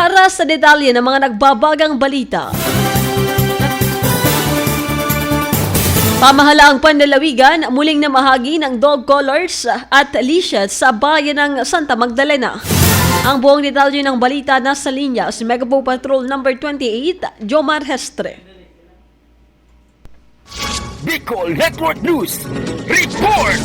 Para sa detalye ng mga nagbabagang balita. Pamahalaang panlalawigan muling namahagi ng dog collars at leashes sa bayan ng Santa Magdalena. Ang buong detalye ng balita nasa linya si Megapo Patrol number 28, Jomar Hestre. Bicol Network News Report!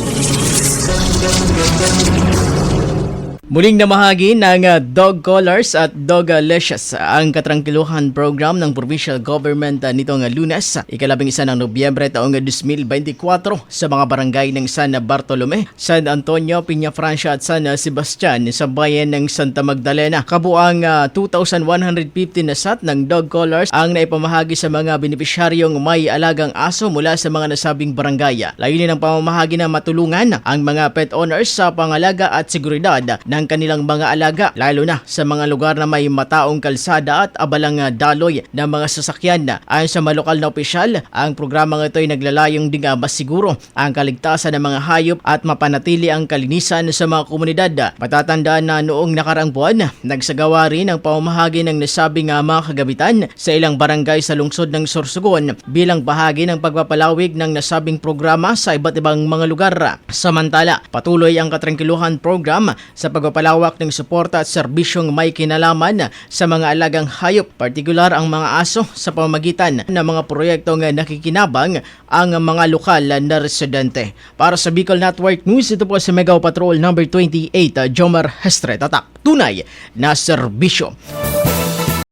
Muling namahagi ng dog collars at dog leashes ang katrangkiluhan program ng provincial government nitong Lunes, ika-11 ng Nobyembre taong 2024 sa mga barangay ng San Bartolome, San Antonio, Piña Francia at San Sebastian sa bayan ng Santa Magdalena. Kabuang 2,150 na set ng dog collars ang naipamahagi sa mga benepisyaryong may alagang aso mula sa mga nasabing barangay. Layunin ng pamamahagi na matulungan ang mga pet owners sa pangalaga at seguridad ng kanilang mga alaga, lalo na sa mga lugar na may mataong kalsada at abalang daloy ng mga sasakyan. Ayon sa malokal na opisyal, ang programang ito ay naglalayong ding masiguro ang kaligtasan ng mga hayop at mapanatili ang kalinisan sa mga komunidad. Matatandaan na noong nakarang buwan, nagsagawa rin ang pamamahagi ng nasabing mga kagamitan sa ilang barangay sa lungsod ng Sorsogon bilang bahagi ng pagpapalawig ng nasabing programa sa iba't ibang mga lugar. Samantala, patuloy ang katrangkiluhan program sa pagpapalawak ng suporta at serbisyong may kinalaman sa mga alagang hayop, partikular ang mga aso sa pamamagitan ng mga proyektong nakikinabang ang mga lokal na residente. Para sa Bicol Network News, ito po si Megapo Patrol number 28, Jomar Hestre. Tatak, tunay na serbisyo.